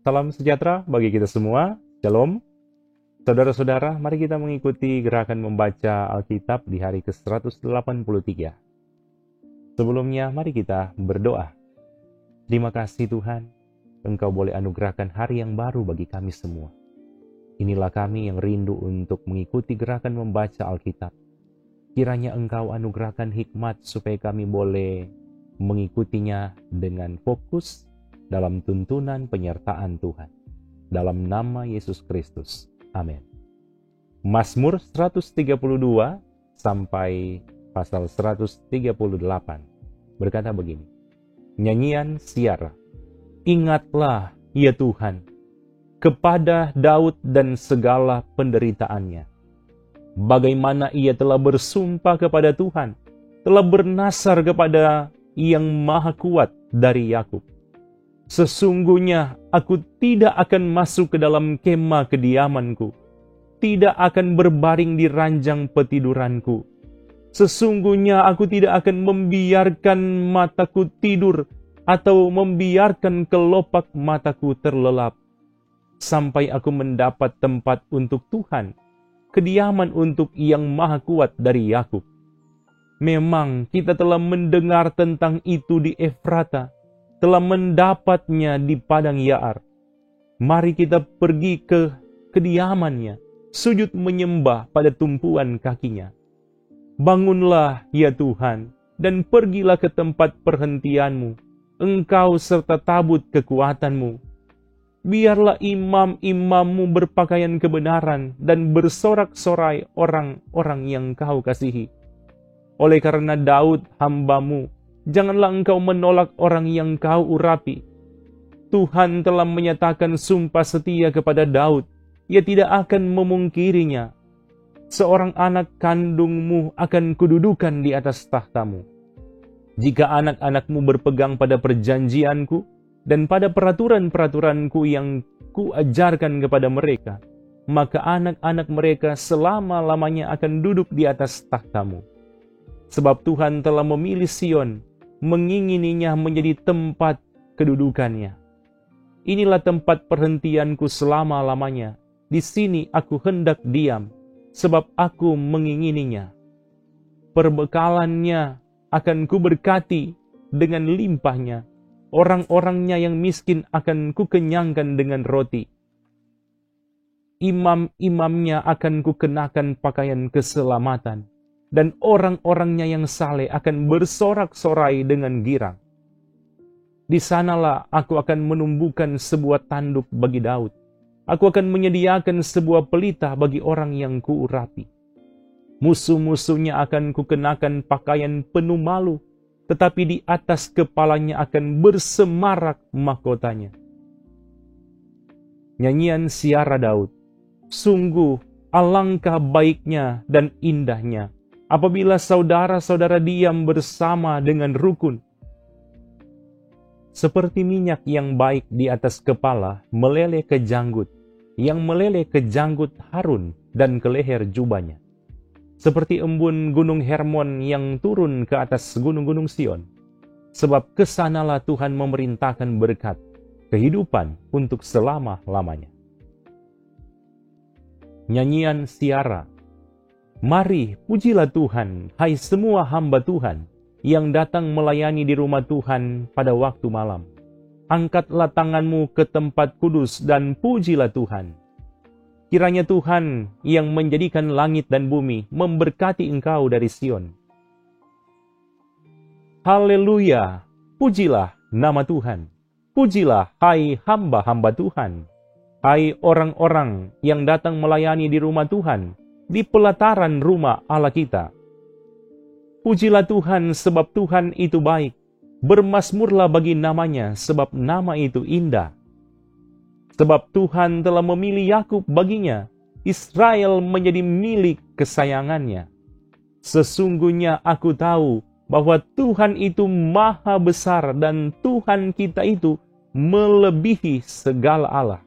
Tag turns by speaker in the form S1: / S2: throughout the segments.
S1: Salam sejahtera bagi kita semua. Shalom. Saudara-saudara, mari kita mengikuti gerakan membaca Alkitab di hari ke-183. Sebelumnya, mari kita berdoa. Terima kasih Tuhan, Engkau boleh anugerahkan hari yang baru bagi kami semua. Inilah kami yang rindu untuk mengikuti gerakan membaca Alkitab. Kiranya Engkau anugerahkan hikmat supaya kami boleh mengikutinya dengan fokus dalam tuntunan penyertaan Tuhan. Dalam nama Yesus Kristus. Amin. Mazmur 132 sampai pasal 138 berkata begini. Nyanyian Siara. Ingatlah, ya Tuhan, kepada Daud dan segala penderitaannya. Bagaimana ia telah bersumpah kepada Tuhan, telah bernasar kepada Yang Maha Kuat dari Yakub. Sesungguhnya aku tidak akan masuk ke dalam kemah kediamanku, tidak akan berbaring di ranjang petiduranku. Sesungguhnya aku tidak akan membiarkan mataku tidur atau membiarkan kelopak mataku terlelap, sampai aku mendapat tempat untuk Tuhan, kediaman untuk Yang Maha Kuat dari Yakub. Memang kita telah mendengar tentang itu di Efrata, telah mendapatnya di padang Yaar. Mari kita pergi ke kediamannya, sujud menyembah pada tumpuan kakinya. Bangunlah, ya Tuhan, dan pergilah ke tempat perhentianmu, Engkau serta tabut kekuatanmu. Biarlah imam-imammu berpakaian kebenaran dan bersorak-sorai orang-orang yang Kau kasihi. Oleh karena Daud hambamu, janganlah engkau menolak orang yang Kau urapi. Tuhan telah menyatakan sumpah setia kepada Daud. Ia tidak akan memungkirinya. Seorang anak kandungmu akan kududukan di atas tahtamu. Jika anak-anakmu berpegang pada perjanjianku dan pada peraturan-peraturanku yang kuajarkan kepada mereka, maka anak-anak mereka selama-lamanya akan duduk di atas tahtamu. Sebab Tuhan telah memilih Sion, mengingininya menjadi tempat kedudukannya. Inilah tempat perhentianku selama-lamanya. Di sini aku hendak diam, sebab aku mengingininya. Perbekalannya akan kuberkati dengan limpahnya. Orang-orangnya yang miskin akan kukenyangkan dengan roti. Imam-imamnya akan kukenakan pakaian keselamatan. Dan orang-orangnya yang saleh akan bersorak-sorai dengan girang. Di sanalah aku akan menumbuhkan sebuah tanduk bagi Daud. Aku akan menyediakan sebuah pelita bagi orang yang kuurapi. Musuh-musuhnya akan kukenakan pakaian penuh malu, tetapi di atas kepalanya akan bersemarak mahkotanya. Nyanyian Siara Daud. Sungguh alangkah baiknya dan indahnya apabila saudara-saudara diam bersama dengan rukun. Seperti minyak yang baik di atas kepala meleleh ke janggut, yang meleleh ke janggut Harun dan ke leher jubahnya. Seperti embun gunung Hermon yang turun ke atas gunung-gunung Sion. Sebab kesanalah Tuhan memerintahkan berkat, kehidupan untuk selama-lamanya. Nyanyian Siara. Mari pujilah Tuhan, hai semua hamba Tuhan, yang datang melayani di rumah Tuhan pada waktu malam. Angkatlah tanganmu ke tempat kudus dan pujilah Tuhan. Kiranya Tuhan yang menjadikan langit dan bumi memberkati engkau dari Sion. Haleluya, pujilah nama Tuhan. Pujilah hai hamba-hamba Tuhan. Hai orang-orang yang datang melayani di rumah Tuhan, di pelataran rumah Allah kita. Pujilah Tuhan sebab Tuhan itu baik. Bermasmurlah bagi namanya sebab nama itu indah. Sebab Tuhan telah memilih Yakub baginya, Israel menjadi milik kesayangannya. Sesungguhnya aku tahu bahwa Tuhan itu maha besar dan Tuhan kita itu melebihi segala Allah.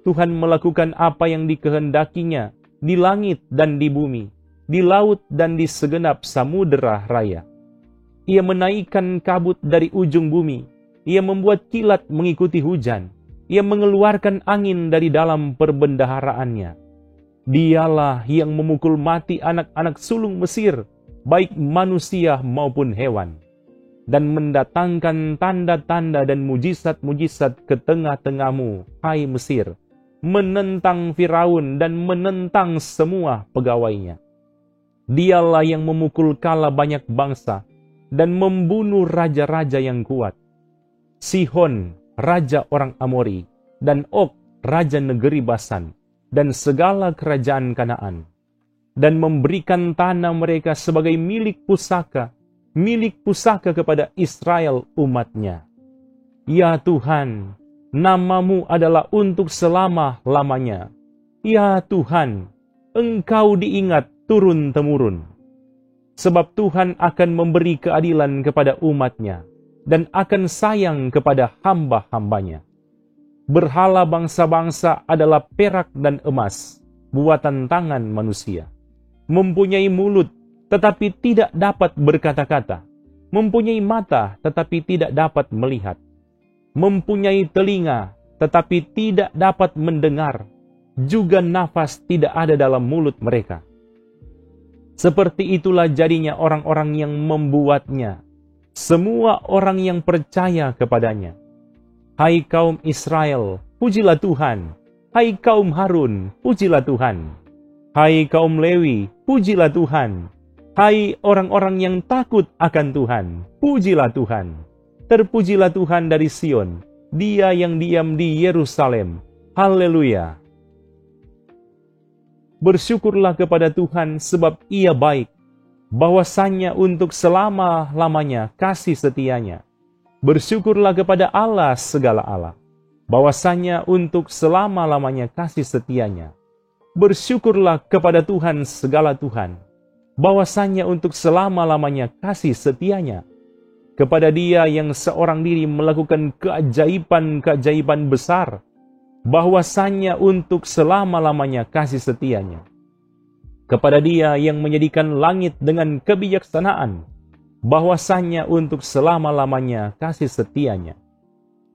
S1: Tuhan melakukan apa yang dikehendakinya di langit dan di bumi, di laut dan di segenap samudera raya. Ia menaikkan kabut dari ujung bumi, ia membuat kilat mengikuti hujan, ia mengeluarkan angin dari dalam perbendaharaannya. Dialah yang memukul mati anak-anak sulung Mesir, baik manusia maupun hewan, dan mendatangkan tanda-tanda dan mujizat-mujizat ke tengah-tengahmu, hai Mesir, menentang Firaun dan menentang semua pegawainya. Dialah yang memukul kala banyak bangsa dan membunuh raja-raja yang kuat. Sihon, raja orang Amori, dan Og, raja negeri Basan, dan segala kerajaan Kanaan, dan memberikan tanah mereka sebagai milik pusaka kepada Israel umatnya. Ya Tuhan, namamu adalah untuk selama-lamanya. Ya Tuhan, Engkau diingat turun-temurun. Sebab Tuhan akan memberi keadilan kepada umatnya, dan akan sayang kepada hamba-hambanya. Berhala bangsa-bangsa adalah perak dan emas, buatan tangan manusia. Mempunyai mulut, tetapi tidak dapat berkata-kata. Mempunyai mata, tetapi tidak dapat melihat. Mempunyai telinga, tetapi tidak dapat mendengar. Juga nafas tidak ada dalam mulut mereka. Seperti itulah jadinya orang-orang yang membuatnya, semua orang yang percaya kepadanya. Hai kaum Israel, pujilah Tuhan. Hai kaum Harun, pujilah Tuhan. Hai kaum Lewi, pujilah Tuhan. Hai orang-orang yang takut akan Tuhan, pujilah Tuhan. Terpujilah Tuhan dari Sion, Dia yang diam di Yerusalem. Haleluya. Bersyukurlah kepada Tuhan sebab Ia baik, bahwasannya untuk selama-lamanya kasih setianya. Bersyukurlah kepada Allah segala Allah, bahwasannya untuk selama-lamanya kasih setianya. Bersyukurlah kepada Tuhan segala Tuhan, bahwasannya untuk selama-lamanya kasih setianya. Kepada Dia yang seorang diri melakukan keajaiban-keajaiban besar, bahwasannya untuk selama-lamanya kasih setianya. Kepada Dia yang menjadikan langit dengan kebijaksanaan, bahwasannya untuk selama-lamanya kasih setianya.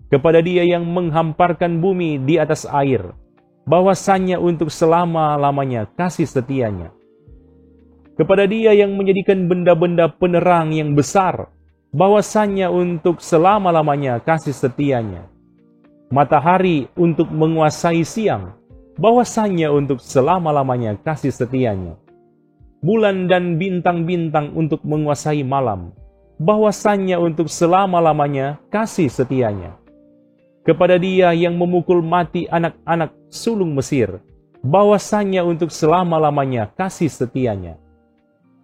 S1: Kepada Dia yang menghamparkan bumi di atas air, bahwasannya untuk selama-lamanya kasih setianya. Kepada Dia yang menjadikan benda-benda penerang yang besar, bahwasannya untuk selama-lamanya kasih setianya. Matahari untuk menguasai siang, bahwasannya untuk selama-lamanya kasih setianya. Bulan dan bintang-bintang untuk menguasai malam, bahwasannya untuk selama-lamanya kasih setianya. Kepada Dia yang memukul mati anak-anak sulung Mesir, bahwasannya untuk selama-lamanya kasih setianya.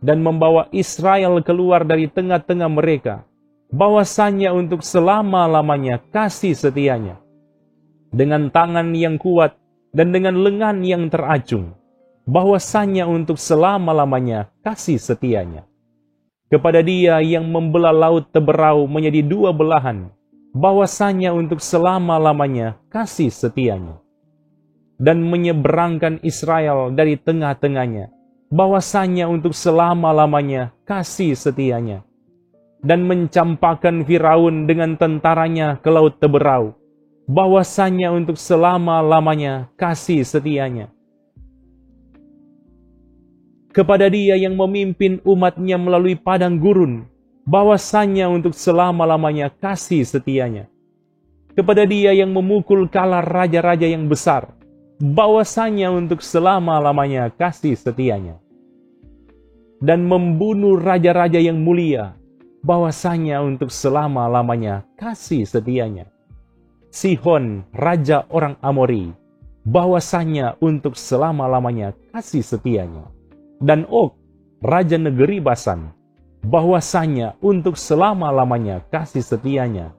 S1: Dan membawa Israel keluar dari tengah-tengah mereka, bahwasannya untuk selama-lamanya kasih setianya. Dengan tangan yang kuat dan dengan lengan yang teracung, bahwasannya untuk selama-lamanya kasih setianya. Kepada Dia yang membelah laut Teberau menjadi dua belahan, bahwasannya untuk selama-lamanya kasih setianya. Dan menyeberangkan Israel dari tengah-tengahnya, bahwasannya untuk selama-lamanya kasih setianya. Dan mencampakkan Firaun dengan tentaranya ke laut Teberau, bahwasannya untuk selama-lamanya kasih setianya. Kepada Dia yang memimpin umatnya melalui padang gurun, bahwasannya untuk selama-lamanya kasih setianya. Kepada Dia yang memukul kala raja-raja yang besar, bahwasannya untuk selama-lamanya kasih setianya. Dan membunuh raja-raja yang mulia, bahwasannya untuk selama-lamanya kasih setianya. Sihon, raja orang Amori, bahwasannya untuk selama-lamanya kasih setianya. Dan Og, raja negeri Basan, bahwasannya untuk selama-lamanya kasih setianya.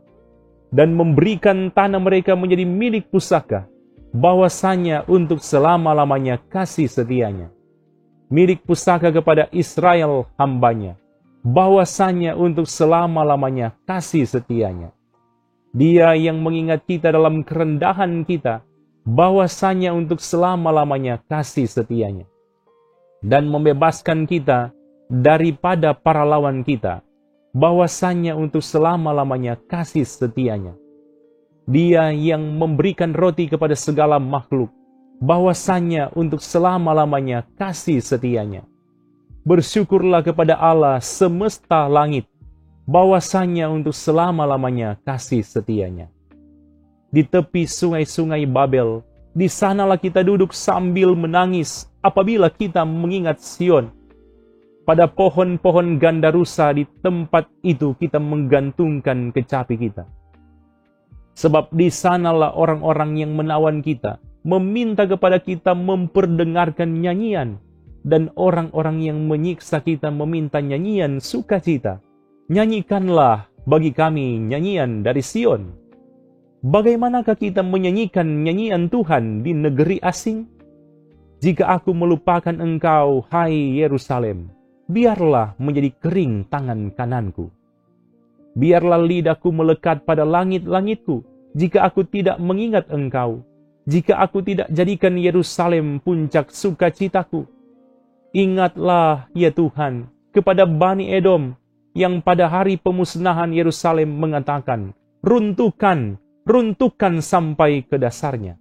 S1: Dan memberikan tanah mereka menjadi milik pusaka, bahwasannya untuk selama-lamanya kasih setianya. Milik pusaka kepada Israel hambanya, bahwasannya untuk selama-lamanya kasih setianya. Dia yang mengingat kita dalam kerendahan kita, bahwasanya untuk selama-lamanya kasih setianya, dan membebaskan kita daripada para lawan kita, bahwasanya untuk selama-lamanya kasih setianya. Dia yang memberikan roti kepada segala makhluk, bahwasanya untuk selama-lamanya kasih setianya. Bersyukurlah kepada Allah semesta langit, bahwasanya untuk selama-lamanya kasih setianya. Di tepi sungai-sungai Babel, di sanalah kita duduk sambil menangis apabila kita mengingat Sion. Pada pohon-pohon gandarusa di tempat itu kita menggantungkan kecapi kita. Sebab di sanalah orang-orang yang menawan kita meminta kepada kita memperdengarkan nyanyian, dan orang-orang yang menyiksa kita meminta nyanyian sukacita. Nyanyikanlah bagi kami nyanyian dari Sion. Bagaimanakah kita menyanyikan nyanyian Tuhan di negeri asing? Jika aku melupakan engkau, hai Yerusalem, biarlah menjadi kering tangan kananku. Biarlah lidahku melekat pada langit-langitku, jika aku tidak mengingat engkau, jika aku tidak jadikan Yerusalem puncak sukacitaku. Ingatlah, ya Tuhan, kepada Bani Edom, yang pada hari pemusnahan Yerusalem mengatakan, runtuhkan, runtuhkan sampai ke dasarnya.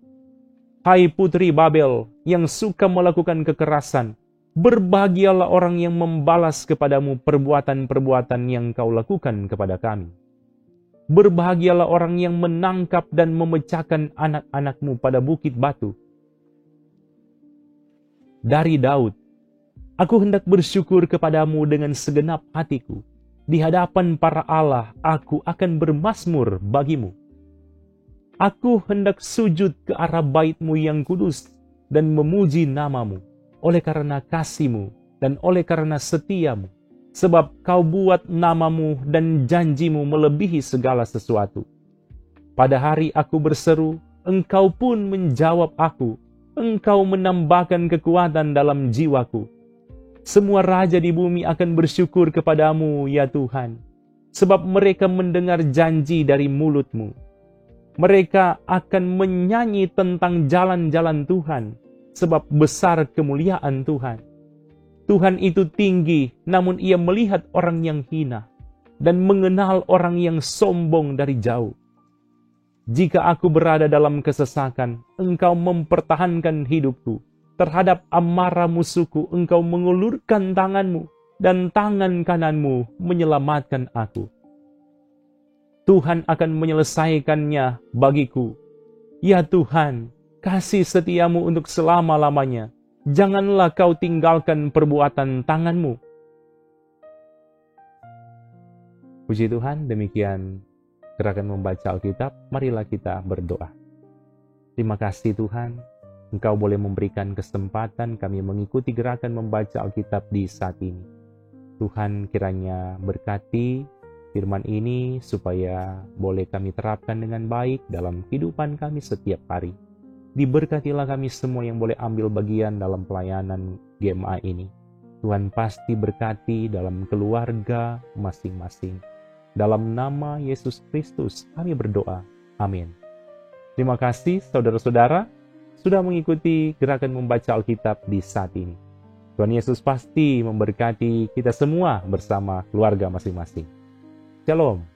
S1: Hai putri Babel yang suka melakukan kekerasan, berbahagialah orang yang membalas kepadamu perbuatan-perbuatan yang kau lakukan kepada kami. Berbahagialah orang yang menangkap dan memecahkan anak-anakmu pada bukit batu. Dari Daud, aku hendak bersyukur kepadamu dengan segenap hatiku. Di hadapan para Allah, aku akan bermazmur bagimu. Aku hendak sujud ke arah bait-Mu yang kudus dan memuji nama-Mu oleh karena kasih-Mu dan oleh karena setia-Mu. Sebab kau buat nama-Mu dan janji-Mu melebihi segala sesuatu. Pada hari aku berseru, Engkau pun menjawab aku. Engkau menambahkan kekuatan dalam jiwaku. Semua raja di bumi akan bersyukur kepadamu, ya Tuhan, sebab mereka mendengar janji dari mulut-Mu. Mereka akan menyanyi tentang jalan-jalan Tuhan, sebab besar kemuliaan Tuhan. Tuhan itu tinggi, namun Ia melihat orang yang hina, dan mengenal orang yang sombong dari jauh. Jika aku berada dalam kesesakan, Engkau mempertahankan hidupku. Terhadap amarah musuhku, Engkau mengulurkan tangan-Mu, dan tangan kanan-Mu menyelamatkan aku. Tuhan akan menyelesaikannya bagiku. Ya Tuhan, kasih setiamu untuk selama-lamanya. Janganlah kau tinggalkan perbuatan tangan-Mu. Puji Tuhan, demikian gerakan membaca Alkitab. Marilah kita berdoa. Terima kasih Tuhan, Engkau boleh memberikan kesempatan kami mengikuti gerakan membaca Alkitab di saat ini. Tuhan kiranya berkati firman ini supaya boleh kami terapkan dengan baik dalam kehidupan kami setiap hari. Diberkatilah kami semua yang boleh ambil bagian dalam pelayanan GMA ini. Tuhan pasti berkati dalam keluarga masing-masing. Dalam nama Yesus Kristus kami berdoa. Amin. Terima kasih saudara-saudara sudah mengikuti gerakan membaca Alkitab di saat ini. Tuhan Yesus pasti memberkati kita semua bersama keluarga masing-masing. Shalom.